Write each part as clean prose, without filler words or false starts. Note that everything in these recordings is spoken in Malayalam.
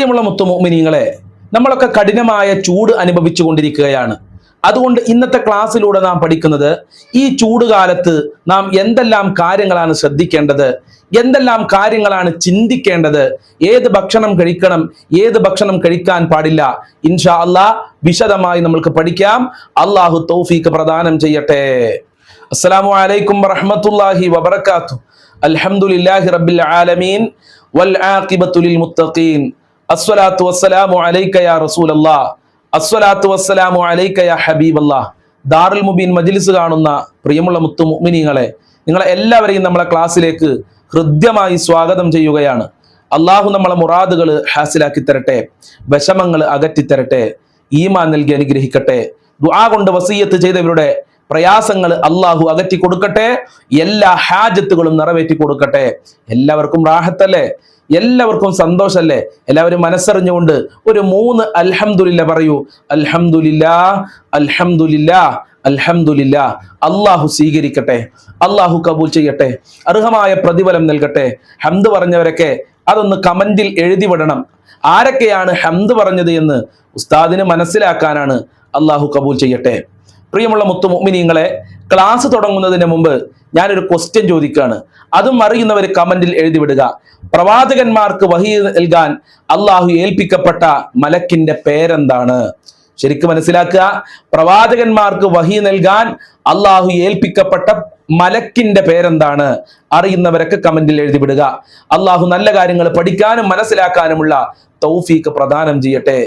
പ്രിയമുള്ള മുത്തുമോമിനീങ്ങളെ, നമ്മളൊക്കെ കഠിനമായ ചൂട് അനുഭവിച്ചു കൊണ്ടിരിക്കുകയാണ്. അതുകൊണ്ട് ഇന്നത്തെ ക്ലാസ്സിലൂടെ നാം പഠിക്കുന്നത് ഈ ചൂടുകാലത്ത് നാം എന്തെല്ലാം കാര്യങ്ങളാണ് ശ്രദ്ധിക്കേണ്ടത്, എന്തെല്ലാം കാര്യങ്ങളാണ് ചിന്തിക്കേണ്ടത്, ഏത് ഭക്ഷണം കഴിക്കണം, ഏത് ഭക്ഷണം കഴിക്കാൻ പാടില്ല. ഇൻഷാ അല്ലാഹ് വിശദമായി നമ്മൾക്ക് പഠിക്കാം. അള്ളാഹു തൗഫീഖ് പ്രദാനം ചെയ്യട്ടെ. അസ്സലാമു അലൈക്കും വറഹ്മത്തുള്ളാഹി വബറകാതുഹു. അൽഹംദുലില്ലാഹി റബ്ബിൽ ആലമീൻ വൽ ആഖിബത്തു ലിൽ മുത്തഖീൻ. അസ്സലാത്തു വസ്സലാമു അലൈക യാ റസൂലല്ലാഹ്, അസ്സലാത്തു വസ്സലാമു അലൈക യാ ഹബീബല്ലാഹ്. ദാറുൽ മുബീൻ മജ്ലിസ് കാണുന്ന പ്രിയമുള്ള മുത്തു മുഅ്മിനീങ്ങളെ, നിങ്ങളെ എല്ലാവരെയും നമ്മളെ ക്ലാസ്സിലേക്ക് ഹൃദ്യമായി സ്വാഗതം ചെയ്യുകയാണ്. അള്ളാഹു നമ്മളെ മുറാദുകൾ ഹാസിലാക്കി തരട്ടെ, വിഷമങ്ങൾ അകറ്റിത്തരട്ടെ, ഈമാൻ നൽകി അനുഗ്രഹിക്കട്ടെ. ദുആ കൊണ്ട് വസിയ്യത്ത് ചെയ്തവരുടെ പ്രയാസങ്ങൾ അള്ളാഹു അകറ്റി കൊടുക്കട്ടെ, എല്ലാ ഹാജത്തുകളും നിറവേറ്റി കൊടുക്കട്ടെ. എല്ലാവർക്കും റാഹത്തല്ലേ, എല്ലാവർക്കും സന്തോഷല്ലേ? എല്ലാവരും മനസ്സറിഞ്ഞുകൊണ്ട് ഒരു 3 അൽഹംദുലില്ലാ പറയൂ. അൽഹംദുലില്ലാ, അൽഹംദുലില്ലാ, അൽഹംദുലില്ലാ. അള്ളാഹു സ്വീകരിക്കട്ടെ, അള്ളാഹു കബൂൽ ചെയ്യട്ടെ, അർഹമായ പ്രതിഫലം നൽകട്ടെ. ഹംദ് പറഞ്ഞവരൊക്കെ അതൊന്ന് കമന്റിൽ എഴുതി വിടണം. ആരൊക്കെയാണ് ഹംദ് പറഞ്ഞത് എന്ന് ഉസ്താദിന് മനസ്സിലാക്കാനാണ്. അള്ളാഹു കബൂൽ ചെയ്യട്ടെ. പ്രിയമുള്ള മുത്തു മുഅ്മിനീങ്ങളെ, ക്ലാസ് തുടങ്ങുന്നതിന് മുമ്പ് ഞാനൊരു ക്വസ്റ്റ്യൻ ചോദിക്കുകയാണ്. അതും അറിയുന്നവർ കമന്റിൽ എഴുതി വിടുക. പ്രവാചകന്മാർക്ക് വഹി നൽകാൻ അള്ളാഹു ഏൽപ്പിക്കപ്പെട്ട മലക്കിന്റെ പേരെന്താണ്? ശരിക്കും മനസ്സിലാക്കുക. പ്രവാചകന്മാർക്ക് വഹി നൽകാൻ അള്ളാഹു ഏൽപ്പിക്കപ്പെട്ട മലക്കിന്റെ പേരെന്താണ്? അറിയുന്നവരൊക്കെ കമന്റിൽ എഴുതി വിടുക. അള്ളാഹു നല്ല കാര്യങ്ങൾ പഠിക്കാനും മനസ്സിലാക്കാനുമുള്ള തൗഫീഖ് പ്രദാനം ചെയ്യട്ടെ.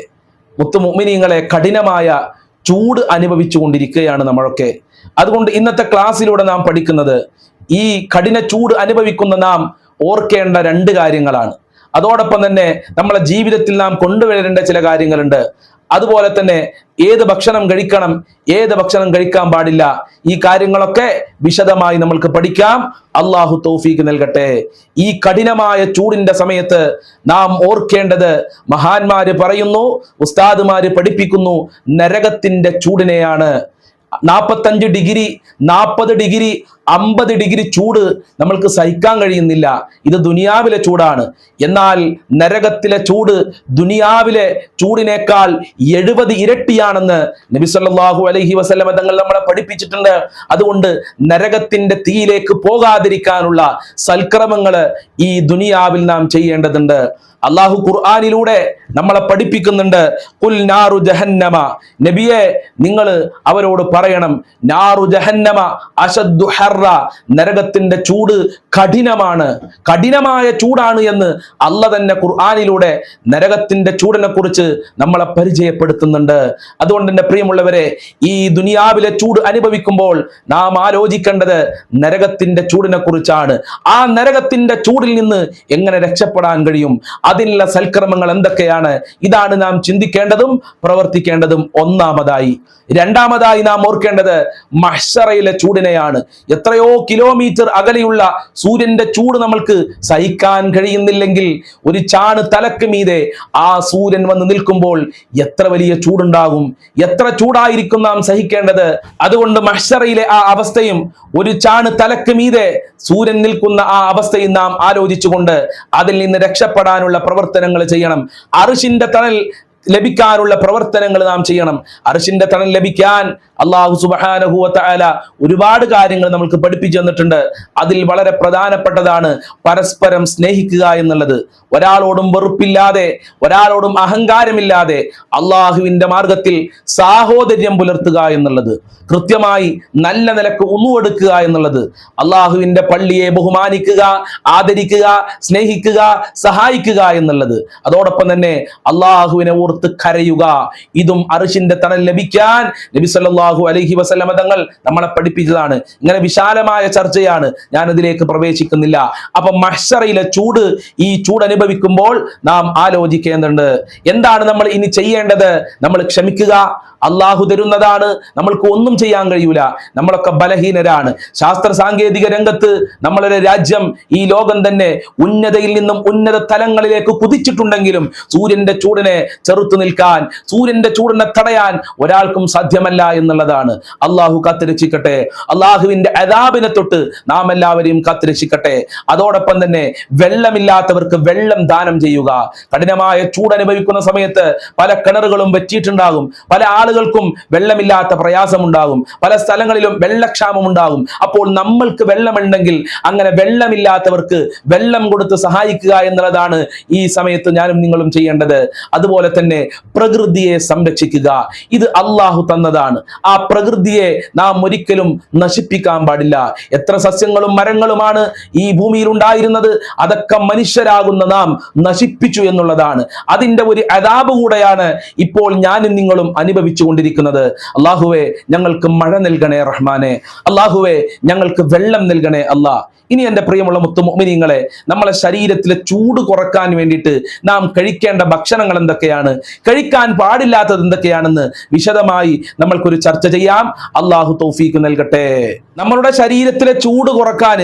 മുത്തു മുഅ്മിനീങ്ങളെ, കഠിനമായ ചൂട് അനുഭവിച്ചു കൊണ്ടിരിക്കുകയാണ് നമ്മളൊക്കെ. അതുകൊണ്ട് ഇന്നത്തെ ക്ലാസ്സിലൂടെ നാം പഠിക്കുന്നത് ഈ കഠിന ചൂട് അനുഭവിക്കുന്ന നാം ഓർക്കേണ്ട 2 കാര്യങ്ങളാണ്. അതോടൊപ്പം തന്നെ നമ്മളെ ജീവിതത്തിൽ നാം കൊണ്ടുവരേണ്ട ചില കാര്യങ്ങളുണ്ട്. അതുപോലെ തന്നെ ഏത് ഭക്ഷണം കഴിക്കണം, ഏത് ഭക്ഷണം കഴിക്കാൻ പാടില്ല, ഈ കാര്യങ്ങളൊക്കെ വിശദമായി നമ്മൾക്ക് പഠിക്കാം. അള്ളാഹു തൗഫീഖ് നൽകട്ടെ. ഈ കഠിനമായ ചൂടിന്റെ സമയത്ത് നാം ഓർക്കേണ്ടത്, മഹാന്മാര് പറയുന്നു, ഉസ്താദുമാര് പഠിപ്പിക്കുന്നു, നരകത്തിന്റെ ചൂടിനെയാണ്. 45 ഡിഗ്രി, 40 ഡിഗ്രി, 50 ഡിഗ്രി ചൂട് നമ്മൾക്ക് സഹിക്കാൻ കഴിയുന്നില്ല. ഇത് ദുനിയാവിലെ ചൂടാണ്. എന്നാൽ നരകത്തിലെ ചൂട് ദുനിയാവിലെ ചൂടിനേക്കാൾ 70 ഇരട്ടിയാണെന്ന് നബി സല്ലല്ലാഹു അലൈഹി വസല്ലം തങ്ങൾ നമ്മളെ പഠിപ്പിച്ചിട്ടുണ്ട്. അതുകൊണ്ട് നരകത്തിന്റെ തീയിലേക്ക് പോകാതിരിക്കാനുള്ള സൽക്രമങ്ങൾ ഈ ദുനിയാവിൽ നാം ചെയ്യേണ്ടതുണ്ട്. അള്ളാഹു ഖുർആനിലൂടെ നമ്മളെ പഠിപ്പിക്കുന്നുണ്ട്. ഖുൽ നാറു ജഹന്നമ, നബിയെ നിങ്ങൾ അവരോട് പറയണം, നാറു ജഹന്നമ അശദ്ദു ഹർറ, നരകത്തിന്റെ ചൂട് കഠിനമാണ്, കഠിനമായ ചൂടാണ് എന്ന് അല്ല തന്നെ ഖുർആനിലൂടെ നരകത്തിന്റെ ചൂടിനെ കുറിച്ച് നമ്മളെ പരിചയപ്പെടുത്തുന്നുണ്ട്. അതുകൊണ്ട് തന്നെ പ്രിയമുള്ളവരെ, ഈ ദുനിയാവിലെ ചൂട് അനുഭവിക്കുമ്പോൾ നാം ആലോചിക്കേണ്ടത് നരകത്തിന്റെ ചൂടിനെ കുറിച്ചാണ്. ആ നരകത്തിന്റെ ചൂടിൽ നിന്ന് എങ്ങനെ രക്ഷപ്പെടാൻ കഴിയും, അതിനുള്ള സൽക്രമങ്ങൾ എന്തൊക്കെയാണ്, ഇതാണ് നാം ചിന്തിക്കേണ്ടതും പ്രവർത്തിക്കേണ്ടതും. ഒന്നാമതായി. രണ്ടാമതായി നാം ഓർക്കേണ്ടത് മഹ്ശറയിലെ ചൂടിനെയാണ്. എത്രയോ കിലോമീറ്റർ അകലെയുള്ള സൂര്യന്റെ ചൂട് നമ്മൾക്ക് സഹിക്കാൻ കഴിയുന്നില്ലെങ്കിൽ ഒരു ചാണ് തലക്ക് മീതെ ആ സൂര്യൻ വന്ന് നിൽക്കുമ്പോൾ എത്ര വലിയ ചൂടുണ്ടാകും, എത്ര ചൂടായിരിക്കും നാം സഹിക്കേണ്ടത്. അതുകൊണ്ട് മഹ്ശറയിലെ ആ അവസ്ഥയും ഒരു ചാണ് തലക്ക് മീതെ സൂര്യൻ നിൽക്കുന്ന ആ അവസ്ഥയും നാം ആലോചിച്ചുകൊണ്ട് അതിൽ നിന്ന് രക്ഷപ്പെടാനുള്ള പ്രവർത്തനങ്ങൾ ചെയ്യണം. അർശിന്റെ തണൽ ലഭിക്കാനുള്ള പ്രവർത്തനങ്ങൾ നാം ചെയ്യണം. അർശിന്റെ തണൽ ലഭിക്കാൻ അല്ലാഹു സുബ്ഹാനഹു വ തആല ഒരുപാട് കാര്യങ്ങൾ നമുക്ക് പഠിപ്പിച്ചു തന്നിട്ടുണ്ട്. അതിൽ വളരെ പ്രധാനപ്പെട്ടതാണ് പരസ്പരം സ്നേഹിക്കുക എന്നുള്ളത്. ഒരാളോടും വെറുപ്പില്ലാതെ, ഒരാളോടും അഹങ്കാരമില്ലാതെ അള്ളാഹുവിന്റെ മാർഗത്തിൽ സാഹോദര്യം പുലർത്തുക എന്നുള്ളത്, കൃത്യമായി നല്ല നിലക്ക് ഉന്നുവെടുക്കുക എന്നുള്ളത്, അള്ളാഹുവിന്റെ പള്ളിയെ ബഹുമാനിക്കുക, ആദരിക്കുക, സ്നേഹിക്കുക, സഹായിക്കുക എന്നുള്ളത്, അതോടൊപ്പം തന്നെ അള്ളാഹുവിനെ ഓർത്ത് കരയുക. ഇതും അർശിന്റെ തണൽ ലഭിക്കാൻ നബി സല്ലല്ലാഹു അലൈഹി വസല്ലം തങ്ങൾ നമ്മളെ പഠിപ്പിച്ചതാണ്. ഇങ്ങനെ വിശാലമായ ചർച്ചയാണ്, ഞാൻ ഇതിലേക്ക് പ്രവേശിക്കുന്നില്ല. അപ്പൊ മഹ്ശറയിലെ ചൂട്, ഈ ചൂട് അനുഭവിക്കുമ്പോൾ നാം ആലോചിക്കേണ്ടതുണ്ട്, എന്താണ് നമ്മൾ ഇനി ചെയ്യേണ്ടത്? നമ്മൾ ക്ഷമിക്കുക. അള്ളാഹു തരുന്നതാണ്, നമ്മൾക്ക് ഒന്നും ചെയ്യാൻ കഴിയൂല, നമ്മളൊക്കെ ബലഹീനരാണ്. ശാസ്ത്ര സാങ്കേതിക രംഗത്ത് നമ്മളൊരു രാജ്യം, ഈ ലോകം തന്നെ ഉന്നതയിൽ നിന്നും ഉന്നത തലങ്ങളിലേക്ക് കുതിച്ചിട്ടുണ്ടെങ്കിലും സൂര്യന്റെ ചൂടിനെ ചെറുത്തു നിൽക്കാൻ, സൂര്യന്റെ ചൂടിനെ തടയാൻ ഒരാൾക്കും സാധ്യമല്ല എന്നുള്ളതാണ്. അള്ളാഹു കാത്തുരക്ഷിക്കട്ടെ. അള്ളാഹുവിന്റെ അദാബിനെ തൊട്ട് നാം എല്ലാവരെയും കാത്തുരക്ഷിക്കട്ടെ. അതോടൊപ്പം തന്നെ വെള്ളമില്ലാത്തവർക്ക് വെള്ളം ദാനം ചെയ്യുക. കഠിനമായ ചൂട് അനുഭവിക്കുന്ന സമയത്ത് പല കിണറുകളും വറ്റിയിട്ടുണ്ടാകും, പല ആളുകൾക്കും വെള്ളമില്ലാത്ത പ്രയാസമുണ്ടാകും, പല സ്ഥലങ്ങളിലും വെള്ളക്ഷാമം ഉണ്ടാകും. അപ്പോൾ നമ്മൾക്ക് വെള്ളമുണ്ടെങ്കിൽ അങ്ങനെ വെള്ളമില്ലാത്തവർക്ക് വെള്ളം കൊടുത്ത് സഹായിക്കുക എന്നുള്ളതാണ് ഈ സമയത്ത് ഞാനും നിങ്ങളും ചെയ്യേണ്ടത്. അതുപോലെ തന്നെ പ്രകൃതിയെ സംരക്ഷിക്കുക. ഇത് അള്ളാഹു തന്നതാണ്. ആ പ്രകൃതിയെ നാം ഒരിക്കലും നശിപ്പിക്കാൻ പാടില്ല. എത്ര സസ്യങ്ങളും മരങ്ങളുമാണ് ഈ ഭൂമിയിൽ ഉണ്ടായിരുന്നത്, അതൊക്കെ മനുഷ്യരാകുന്ന നാം നശിപ്പിച്ചു എന്നുള്ളതാണ്. അതിന്റെ ഒരു അദാബ് കൂടെയാണ് ഇപ്പോൾ ഞാനും നിങ്ങളും അനുഭവിച്ചു കൊണ്ടിരിക്കുന്നത്. അള്ളാഹുവേ, ഞങ്ങൾക്ക് മഴ നൽകണേ റഹ്മാനെ. അള്ളാഹുവേ, ഞങ്ങൾക്ക് വെള്ളം നൽകണേ അല്ലാ. ഇനി എൻ്റെ പ്രിയമുള്ള മുത്തുമുഅ്മിനീങ്ങളെ, നമ്മളെ ശരീരത്തിലെ ചൂട് കുറക്കാൻ വേണ്ടിയിട്ട് നാം കഴിക്കേണ്ട ഭക്ഷണങ്ങൾ എന്തൊക്കെയാണ്, കഴിക്കാൻ പാടില്ലാത്തത് എന്തൊക്കെയാണെന്ന് വിശദമായി നമ്മൾക്കൊരു ചർച്ച ചെയ്യാം. അള്ളാഹു തൗഫീഖ് നൽകട്ടെ. നമ്മളുടെ ശരീരത്തിലെ ചൂട് കുറക്കാൻ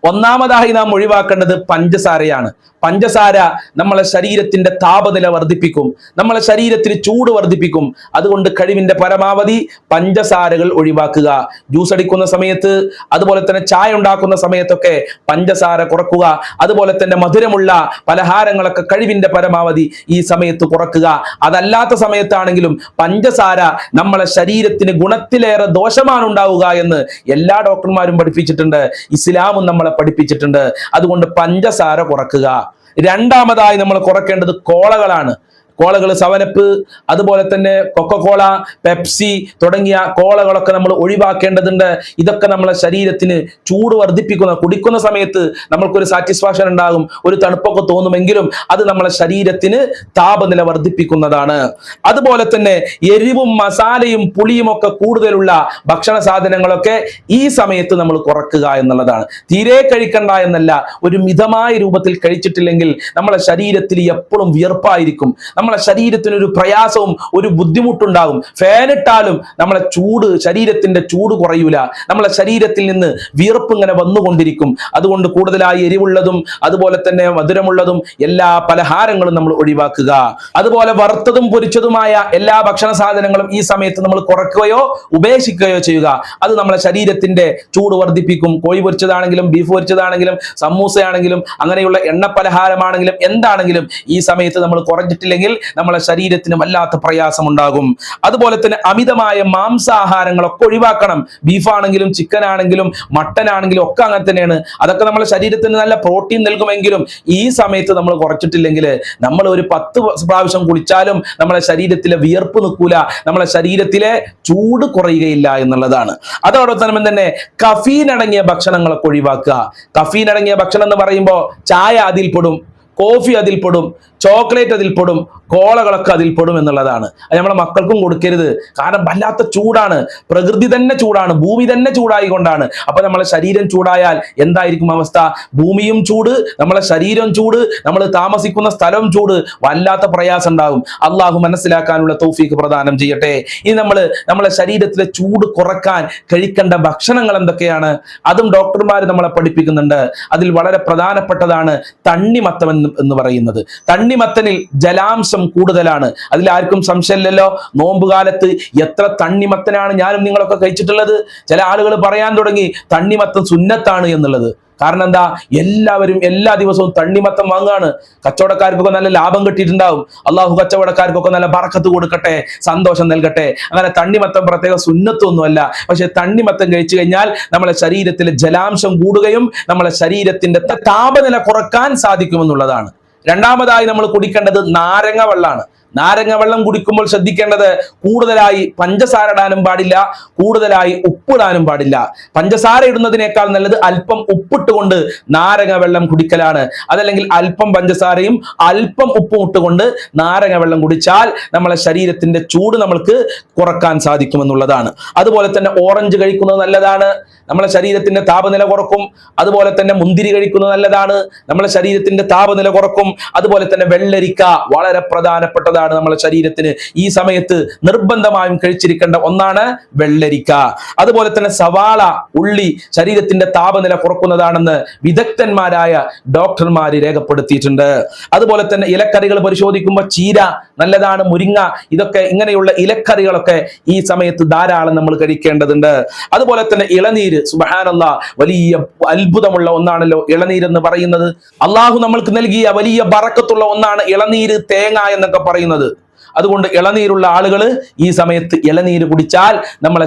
ഒന്നാമതായി നാം ഒഴിവാക്കേണ്ടത് പഞ്ചസാരയാണ്. പഞ്ചസാര നമ്മളെ ശരീരത്തിന്റെ താപനില വർദ്ധിപ്പിക്കും, നമ്മളെ ശരീരത്തിൽ ചൂട് വർദ്ധിപ്പിക്കും. അതുകൊണ്ട് കഴിവിന്റെ പരമാവധി പഞ്ചസാരകൾ ഒഴിവാക്കുക. ജ്യൂസ് അടിക്കുന്ന സമയത്ത്, അതുപോലെ തന്നെ ചായ ഉണ്ടാക്കുന്ന സമയത്തൊക്കെ പഞ്ചസാര കുറക്കുക. അതുപോലെ തന്നെ മധുരമുള്ള പലഹാരങ്ങളൊക്കെ കഴിവിന്റെ പരമാവധി ഈ സമയത്ത് കുറക്കുക. അതല്ലാത്ത സമയത്താണെങ്കിലും പഞ്ചസാര നമ്മളെ ശരീരത്തിന് ഗുണത്തിലേറെ ദോഷമാണ് ഉണ്ടാവുക എന്ന് എല്ലാ ഡോക്ടർമാരും പഠിപ്പിച്ചിട്ടുണ്ട്, ഇസ്ലാമും നമ്മളെ പഠിപ്പിച്ചിട്ടുണ്ട്. അതുകൊണ്ട് പഞ്ചസാര കുറക്കുക. രണ്ടാമതായി നമ്മൾ കുറയ്ക്കേണ്ടത് കോളകളാണ്. കോളകൾ, സവനപ്പ്, അതുപോലെ തന്നെ കൊക്കക്കോള, പെപ്സി തുടങ്ങിയ കോളകളൊക്കെ നമ്മൾ ഒഴിവാക്കേണ്ടതുണ്ട്. ഇതൊക്കെ നമ്മളെ ശരീരത്തിന് ചൂട് വർദ്ധിപ്പിക്കുന്ന, കുടിക്കുന്ന സമയത്ത് നമ്മൾക്കൊരു സാറ്റിസ്ഫാക്ഷൻ ഉണ്ടാകും, ഒരു തണുപ്പൊക്കെ തോന്നുമെങ്കിലും അത് നമ്മളെ ശരീരത്തിന് താപനില വർദ്ധിപ്പിക്കുന്നതാണ്. അതുപോലെ തന്നെ എരിവും മസാലയും പുളിയും ഒക്കെ കൂടുതലുള്ള ഭക്ഷണ സാധനങ്ങളൊക്കെ ഈ സമയത്ത് നമ്മൾ കുറക്കുക എന്നുള്ളതാണ്. തീരെ കഴിക്കണ്ട എന്നല്ല, ഒരു മിതമായ രൂപത്തിൽ കഴിച്ചിട്ടില്ലെങ്കിൽ നമ്മളെ ശരീരത്തിൽ എപ്പോഴും വിയർപ്പായിരിക്കും, നമ്മളെ ശരീരത്തിന് ഒരു പ്രയാസവും ഒരു ബുദ്ധിമുട്ടുണ്ടാകും. ഫാനിട്ടാലും നമ്മളെ ചൂട്, ശരീരത്തിന്റെ ചൂട് കുറയൂല, നമ്മളെ ശരീരത്തിൽ നിന്ന് വിയർപ്പ് ഇങ്ങനെ വന്നുകൊണ്ടിരിക്കും. അതുകൊണ്ട് കൂടുതലായി എരിവുള്ളതും അതുപോലെ തന്നെ മധുരമുള്ളതും എല്ലാ പലഹാരങ്ങളും നമ്മൾ ഒഴിവാക്കുക. അതുപോലെ വറുത്തതും പൊരിച്ചതുമായ എല്ലാ ഭക്ഷണ സാധനങ്ങളും ഈ സമയത്ത് നമ്മൾ കുറയ്ക്കുകയോ ഉപേക്ഷിക്കുകയോ ചെയ്യുക. അത് നമ്മളെ ശരീരത്തിന്റെ ചൂട് വർദ്ധിപ്പിക്കും. കോഴി പൊരിച്ചതാണെങ്കിലും ബീഫ് പൊരിച്ചതാണെങ്കിലും സമൂസയാണെങ്കിലും അങ്ങനെയുള്ള എണ്ണ പലഹാരമാണെങ്കിലും എന്താണെങ്കിലും ഈ സമയത്ത് നമ്മൾ കുറഞ്ഞിട്ടില്ലെങ്കിൽ നമ്മളെ ശരീരത്തിന് വല്ലാത്ത പ്രയാസം ഉണ്ടാകും. അതുപോലെ തന്നെ അമിതമായ മാംസാഹാരങ്ങളൊക്കെ ഒഴിവാക്കണം. ബീഫാണെങ്കിലും ചിക്കൻ ആണെങ്കിലും മട്ടൻ ആണെങ്കിലും ഒക്കെ അങ്ങനെ തന്നെയാണ്. അതൊക്കെ നമ്മളെ ശരീരത്തിന് നല്ല പ്രോട്ടീൻ നൽകുമെങ്കിലും ഈ സമയത്ത് നമ്മൾ കുറച്ചിട്ടില്ലെങ്കിൽ നമ്മൾ ഒരു 10 പ്രാവശ്യം കുളിച്ചാലും നമ്മളെ ശരീരത്തിലെ വിയർപ്പ് നിൽക്കൂല, നമ്മളെ ശരീരത്തിലെ ചൂട് കുറയുകയില്ല എന്നുള്ളതാണ്. അതോടൊപ്പം തന്നെ കഫീൻ അടങ്ങിയ ഭക്ഷണങ്ങളൊക്കെ ഒഴിവാക്കുക. കഫീൻ അടങ്ങിയ ഭക്ഷണം എന്ന് പറയുമ്പോൾ ചായ അതിൽപ്പെടും, കോഫി അതിൽപ്പെടും, ചോക്ലേറ്റ് അതിൽപ്പെടും, കോളകളൊക്കെ അതിൽപ്പെടും എന്നുള്ളതാണ്. അത് നമ്മളെ മക്കൾക്കും കൊടുക്കരുത്. കാരണം വല്ലാത്ത ചൂടാണ്, പ്രകൃതി തന്നെ ചൂടാണ്, ഭൂമി തന്നെ ചൂടായിക്കൊണ്ടാണ്. അപ്പൊ നമ്മളെ ശരീരം ചൂടായാൽ എന്തായിരിക്കും അവസ്ഥ? ഭൂമിയും ചൂട്, നമ്മളെ ശരീരം ചൂട്, നമ്മൾ താമസിക്കുന്ന സ്ഥലം ചൂട്, വല്ലാത്ത പ്രയാസം ഉണ്ടാകും. അള്ളാഹു മനസ്സിലാക്കാനുള്ള തൗഫീഖ് പ്രദാനം ചെയ്യട്ടെ. ഇനി നമ്മളെ ശരീരത്തിലെ ചൂട് കുറക്കാൻ കഴിക്കേണ്ട ഭക്ഷണങ്ങൾ എന്തൊക്കെയാണ്? അതും ഡോക്ടർമാർ നമ്മളെ പഠിപ്പിക്കുന്നുണ്ട്. അതിൽ വളരെ പ്രധാനപ്പെട്ടതാണ് തണ്ണിമത്തം എന്ന് പറയുന്നത്. തണ്ണിമത്തനിൽ ജലാംശം കൂടുതലാണ്, അതിൽ ആർക്കും സംശയമില്ലല്ലോ. നോമ്പുകാലത്ത് എത്ര തണ്ണിമത്തനാണ് ഞാനും നിങ്ങളൊക്കെ കഴിച്ചിട്ടുള്ളത്. ചില ആളുകൾ പറയാൻ തുടങ്ങി തണ്ണിമത്തൻ സുന്നത്താണ് എന്നുള്ളത്. കാരണം എന്താ? എല്ലാവരും എല്ലാ ദിവസവും തണ്ണിമത്തം വാങ്ങുകയാണ്. കച്ചവടക്കാർക്കൊക്കെ നല്ല ലാഭം കിട്ടിയിട്ടുണ്ടാവും. അള്ളാഹു കച്ചവടക്കാർക്കൊക്കെ നല്ല ബറക്കത്ത് കൊടുക്കട്ടെ, സന്തോഷം നൽകട്ടെ. അങ്ങനെ തണ്ണിമത്തം പ്രത്യേക സുന്നത്തൊന്നുമല്ല. പക്ഷെ തണ്ണിമത്തം കഴിച്ചു കഴിഞ്ഞാൽ നമ്മളെ ശരീരത്തിലെ ജലാംശം കൂടുകയും നമ്മളെ ശരീരത്തിന്റെ താപനില കുറക്കാൻ സാധിക്കുമെന്നുള്ളതാണ്. രണ്ടാമതായി നമ്മൾ കുടിക്കേണ്ടത് നാരങ്ങ വെള്ളമാണ്. നാരങ്ങ വെള്ളം കുടിക്കുമ്പോൾ ശ്രദ്ധിക്കേണ്ടത് കൂടുതലായി പഞ്ചസാര ഇടാനും പാടില്ല, കൂടുതലായി ഉപ്പിടാനും പാടില്ല. പഞ്ചസാര ഇടുന്നതിനേക്കാൾ നല്ലത് അല്പം ഉപ്പിട്ടുകൊണ്ട് നാരങ്ങ വെള്ളം കുടിക്കലാണ്. അതല്ലെങ്കിൽ അല്പം പഞ്ചസാരയും അല്പം ഉപ്പും ഇട്ടുകൊണ്ട് നാരങ്ങ വെള്ളം കുടിച്ചാൽ നമ്മളെ ശരീരത്തിന്റെ ചൂട് നമ്മൾക്ക് കുറക്കാൻ സാധിക്കുമെന്നുള്ളതാണ്. അതുപോലെ തന്നെ ഓറഞ്ച് കഴിക്കുന്നത് നല്ലതാണ്, നമ്മളെ ശരീരത്തിന്റെ താപനില കുറക്കും. അതുപോലെ തന്നെ മുന്തിരി കഴിക്കുന്നത് നല്ലതാണ്, നമ്മളെ ശരീരത്തിന്റെ താപനില കുറക്കും. അതുപോലെ തന്നെ വെള്ളരിക്ക വളരെ പ്രധാനപ്പെട്ടതാണ്. നല്ലതാണ് നമ്മളെ ശരീരത്തിന്. ഈ സമയത്ത് നിർബന്ധമായും കഴിച്ചിരിക്കേണ്ട ഒന്നാണ് വെള്ളരിക്ക. അതുപോലെ തന്നെ സവാള, ഉള്ളി ശരീരത്തിന്റെ താപനില കുറക്കുന്നതാണെന്ന് വിദഗ്ധന്മാരായ ഡോക്ടർമാർ രേഖപ്പെടുത്തിയിട്ടുണ്ട്. അതുപോലെ തന്നെ ഇലക്കറികൾ പരിശോധിക്കുമ്പോൾ ചീര നല്ലതാണ്, മുരിങ്ങ, ഇതൊക്കെ ഇങ്ങനെയുള്ള ഇലക്കറികളൊക്കെ ഈ സമയത്ത് ധാരാളം നമ്മൾ കഴിക്കേണ്ടതുണ്ട്. അതുപോലെ തന്നെ ഇളനീര്, സുബ്ഹാനല്ലാഹ്, വലിയ അത്ഭുതമുള്ള ഒന്നാണല്ലോ ഇളനീര് എന്ന് പറയുന്നത്. അള്ളാഹു നമ്മൾക്ക് നൽകിയ വലിയ ബറക്കത്തുള്ള ഒന്നാണ് ഇളനീര്, തേങ്ങ എന്നൊക്കെ പറയുന്നത്. അതുകൊണ്ട് ഇളനീരുള്ള ആളുകൾ ഈ സമയത്ത് ഇളനീര് കുടിച്ചാൽ നമ്മളെ